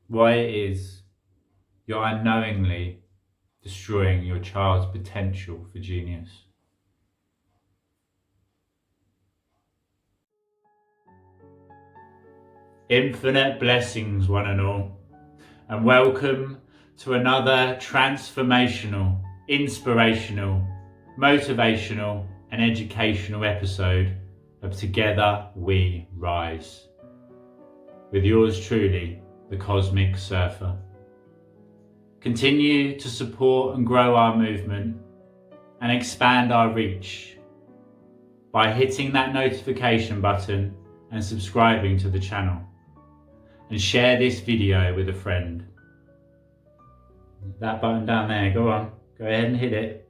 why it is you're unknowingly destroying your child's potential for genius. Infinite blessings, one and all, and welcome to another transformational, inspirational, motivational, and educational episode of Together We Rise, with yours truly, the Cosmic Surfer. Continue to support and grow our movement and expand our reach by hitting that notification button and subscribing to the channel, and share this video with a friend. That button down there, go on, go ahead and hit it.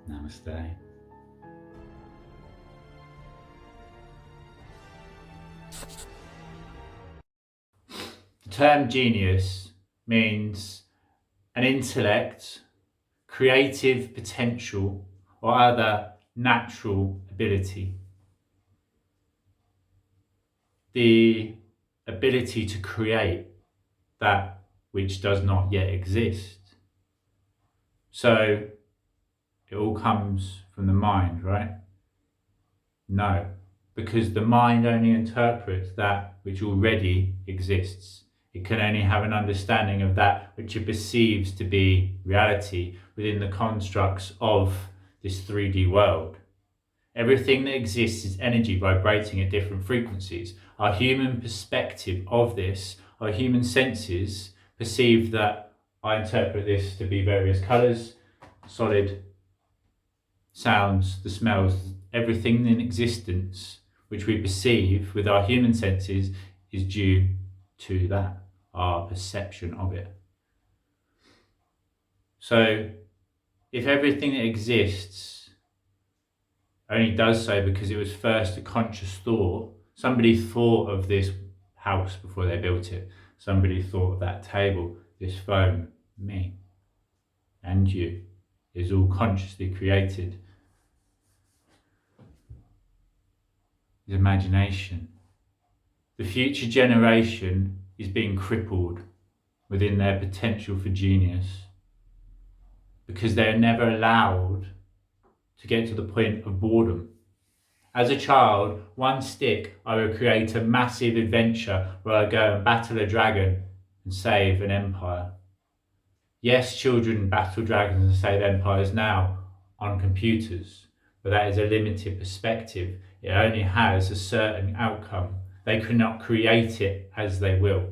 Namaste. The term genius means an intellect, creative potential, or other natural ability. The ability to create that which does not yet exist. So it all comes from the mind, right? No, because the mind only interprets that which already exists. It can only have an understanding of that which it perceives to be reality within the constructs of this 3D world. Everything that exists is energy vibrating at different frequencies. Our human perspective of this, our human senses perceive that I interpret this to be various colours, solid, sounds, the smells, everything in existence which we perceive with our human senses is due to that, our perception of it. So if everything that exists only does so because it was first a conscious thought, somebody thought of this house before they built it, somebody thought of that table, this phone, me, and you, is all consciously created. Is imagination. The future generation is being crippled within their potential for genius because they're never allowed to get to the point of boredom. As a child, one stick, I would create a massive adventure where I go and battle a dragon and save an empire. Yes, children battle dragons and save empires now on computers, but that is a limited perspective. It only has a certain outcome. They cannot create it as they will.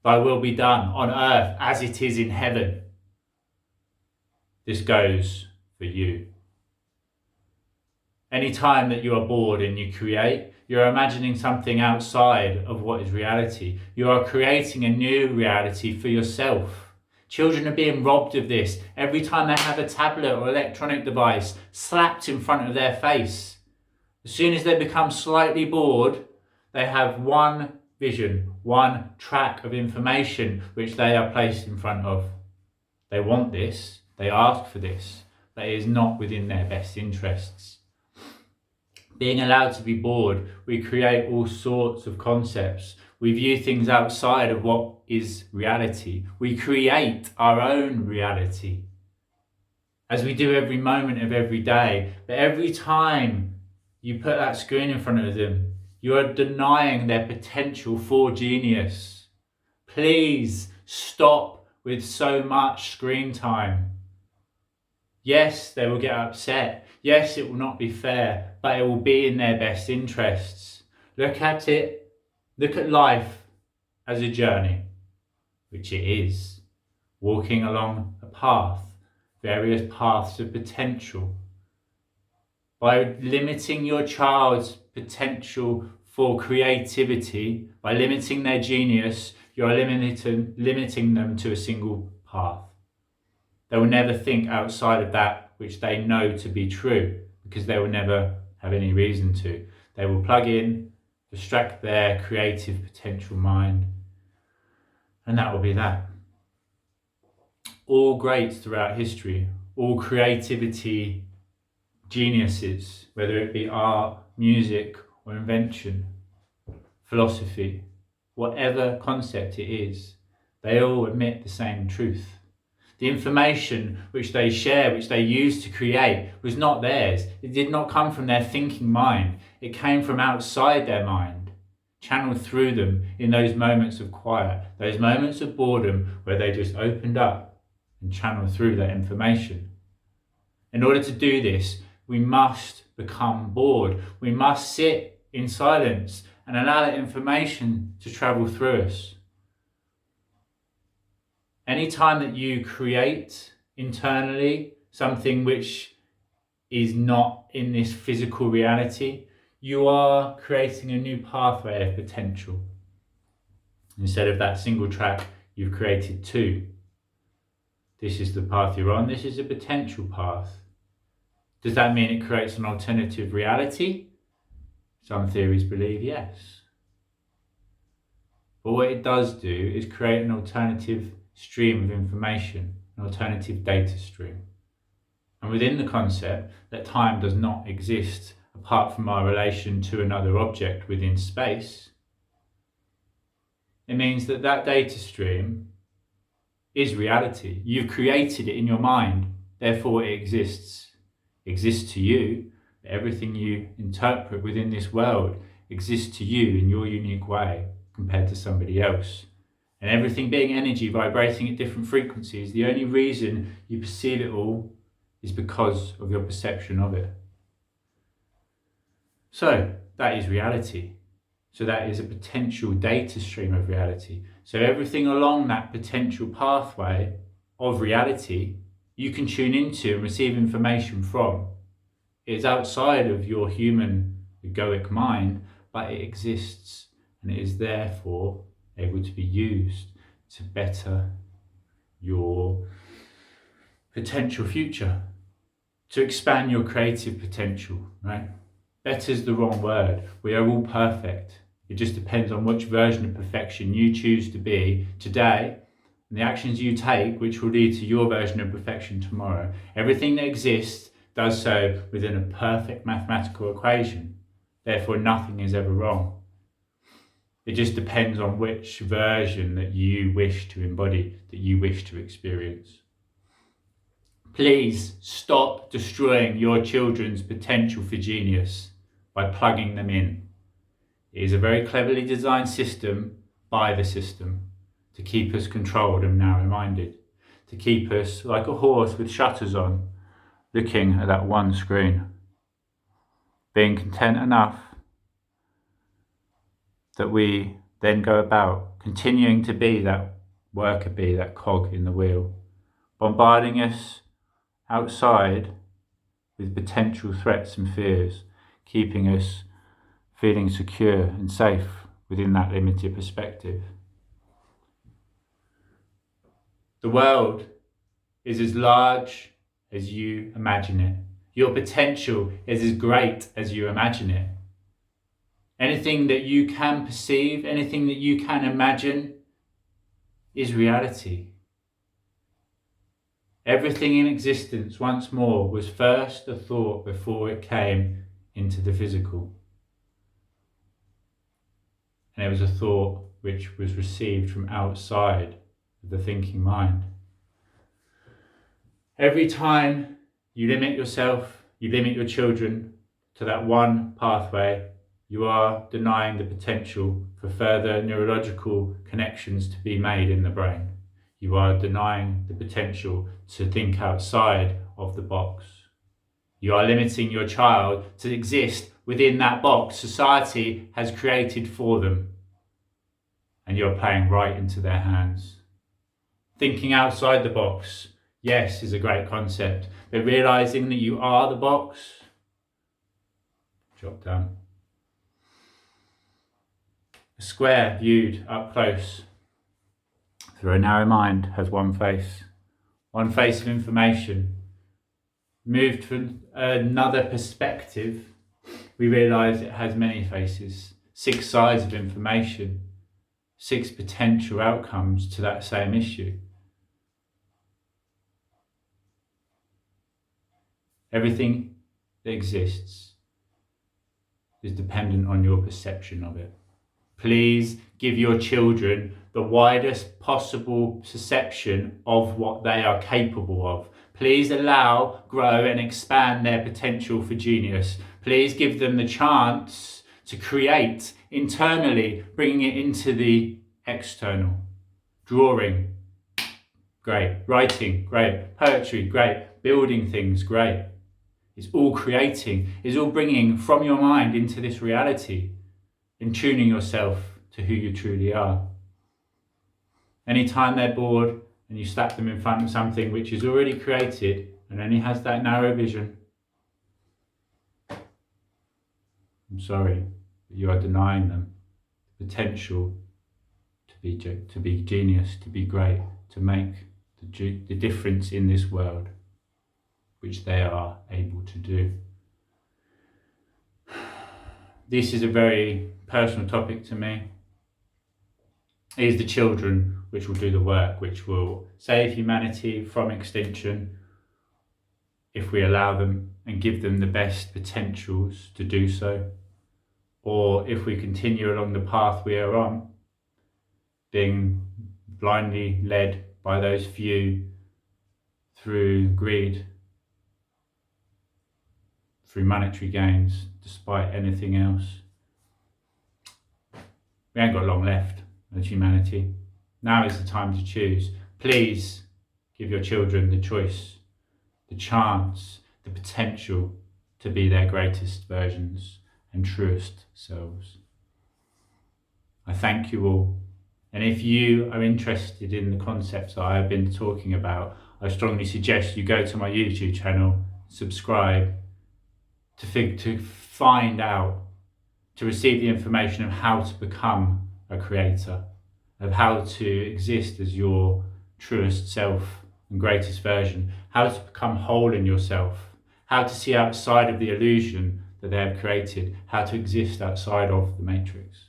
Thy will be done on earth as it is in heaven. This goes for you. Any time that you are bored and you create, you're imagining something outside of what is reality. You are creating a new reality for yourself. Children are being robbed of this every time they have a tablet or electronic device slapped in front of their face. As soon as they become slightly bored, they have one vision, one track of information which they are placed in front of. They want this, they ask for this, but it is not within their best interests. Being allowed to be bored, we create all sorts of concepts. We view things outside of what is reality. We create our own reality, as we do every moment of every day. But every time you put that screen in front of them, you are denying their potential for genius. Please stop with so much screen time. Yes, they will get upset. Yes, it will not be fair, but it will be in their best interests. Look at it. Look at life as a journey, which it is. Walking along a path, various paths of potential. By limiting your child's potential for creativity, by limiting their genius, you are limiting them to a single path. They will never think outside of that which they know to be true, because they will never have any reason to. They will plug in, distract their creative potential mind, and that will be that. All greats throughout history, all creativity geniuses, whether it be art, music, or invention, philosophy, whatever concept it is, they all admit the same truth. The information which they share, which they use to create, was not theirs. It did not come from their thinking mind. It came from outside their mind, channeled through them in those moments of quiet, those moments of boredom where they just opened up and channeled through that information. In order to do this, we must become bored. We must sit in silence and allow that information to travel through us. Anytime that you create internally something which is not in this physical reality, you are creating a new pathway of potential. Instead of that single track, you've created two. This is the path you're on. This is a potential path. Does that mean it creates an alternative reality? Some theories believe yes. But what it does do is create an alternative stream of information, an alternative data stream. And within the concept that time does not exist apart from our relation to another object within space, it means that that data stream is reality. You've created it in your mind, therefore it exists. It exists to you. Everything you interpret within this world exists to you in your unique way compared to somebody else. And everything being energy vibrating at different frequencies, the only reason you perceive it all is because of your perception of it. So that is reality. So that is a potential data stream of reality. So everything along that potential pathway of reality, you can tune into and receive information from. It's outside of your human egoic mind, but it exists and it is therefore able to be used to better your potential future, to expand your creative potential, right? Better is the wrong word. We are all perfect. It just depends on which version of perfection you choose to be today and the actions you take, which will lead to your version of perfection tomorrow. Everything that exists does so within a perfect mathematical equation. Therefore, nothing is ever wrong. It just depends on which version that you wish to embody, that you wish to experience. Please stop destroying your children's potential for genius by plugging them in. It is a very cleverly designed system by the system to keep us controlled and narrow-minded, to keep us like a horse with shutters on, looking at that one screen, being content enough that we then go about continuing to be that worker bee, that cog in the wheel, bombarding us outside with potential threats and fears, keeping us feeling secure and safe within that limited perspective. The world is as large as you imagine it. Your potential is as great as you imagine it. Anything that you can perceive, anything that you can imagine is reality. Everything in existence, once more, was first a thought before it came into the physical. And it was a thought which was received from outside of the thinking mind. Every time you limit yourself, you limit your children to that one pathway, you are denying the potential for further neurological connections to be made in the brain. You are denying the potential to think outside of the box. You are limiting your child to exist within that box society has created for them. And you're playing right into their hands. Thinking outside the box, yes, is a great concept, but realizing that you are the box, drop down. A square viewed up close through a narrow mind has one face of information. Moved to another perspective, we realise it has many faces, 6 sides of information, 6 potential outcomes to that same issue. Everything that exists is dependent on your perception of it. Please give your children the widest possible perception of what they are capable of. Please allow, grow and expand their potential for genius. Please give them the chance to create internally, bringing it into the external. Drawing, great. Writing, great. Poetry, great. Building things, great. It's all creating, it's all bringing from your mind into this reality and tuning yourself to who you truly are. Anytime they're bored and you slap them in front of something which is already created and only has that narrow vision, I'm sorry, but you are denying them the potential to be genius, to be great, to make the difference in this world, which they are able to do. This is a very personal topic to me. It is the children which will do the work, which will save humanity from extinction if we allow them and give them the best potentials to do so, or if we continue along the path we are on, being blindly led by those few through greed, through monetary gains, despite anything else. We ain't got long left as humanity. Now is the time to choose. Please give your children the choice, the chance, the potential to be their greatest versions and truest selves. I thank you all. And if you are interested in the concepts that I have been talking about, I strongly suggest you go to my YouTube channel, subscribe, to find out, to receive the information of how to become a creator, of how to exist as your truest self and greatest version, how to become whole in yourself, how to see outside of the illusion that they have created, how to exist outside of the matrix.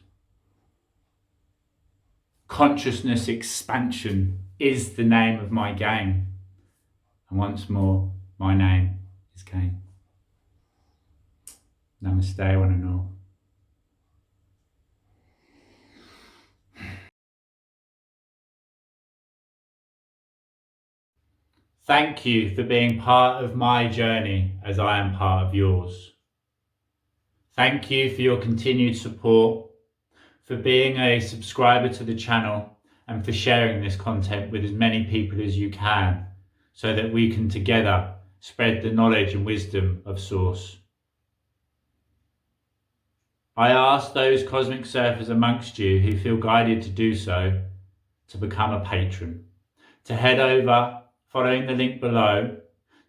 Consciousness expansion is the name of my game. And once more, my name is Kane. Namaste, one and all. Thank you for being part of my journey as I am part of yours. Thank you for your continued support, for being a subscriber to the channel, and for sharing this content with as many people as you can, so that we can together spread the knowledge and wisdom of Source. I ask those cosmic surfers amongst you who feel guided to do so to become a patron, to head over, following the link below,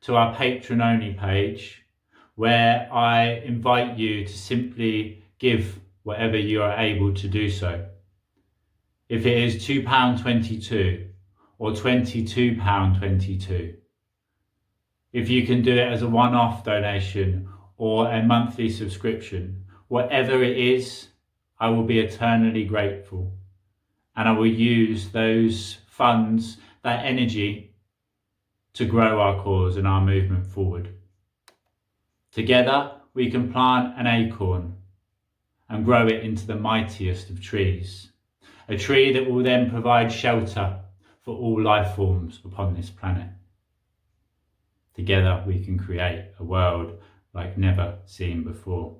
to our patron only page, where I invite you to simply give whatever you are able to do so. If it is £2.22 or £22.22, if you can do it as a one-off donation or a monthly subscription, whatever it is, I will be eternally grateful. And I will use those funds, that energy, to grow our cause and our movement forward. Together, we can plant an acorn and grow it into the mightiest of trees, a tree that will then provide shelter for all life forms upon this planet. Together, we can create a world like never seen before.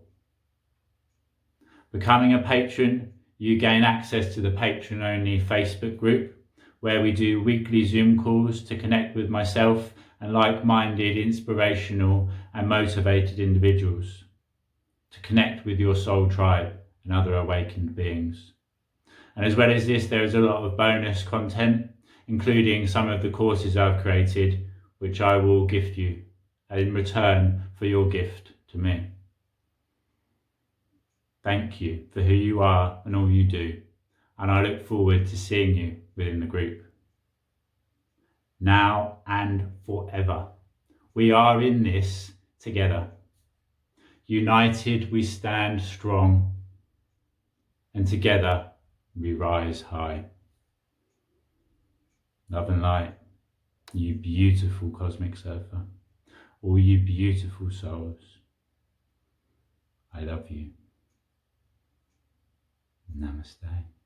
Becoming a patron, you gain access to the patron-only Facebook group, where we do weekly Zoom calls to connect with myself and like-minded, inspirational and motivated individuals, to connect with your soul tribe and other awakened beings. And as well as this, there is a lot of bonus content, including some of the courses I've created, which I will gift you in return for your gift to me. Thank you for who you are and all you do, and I look forward to seeing you within the group. Now and forever, we are in this together. United we stand strong, and together we rise high. Love and light, you beautiful cosmic surfer, all you beautiful souls. I love you. Namaste.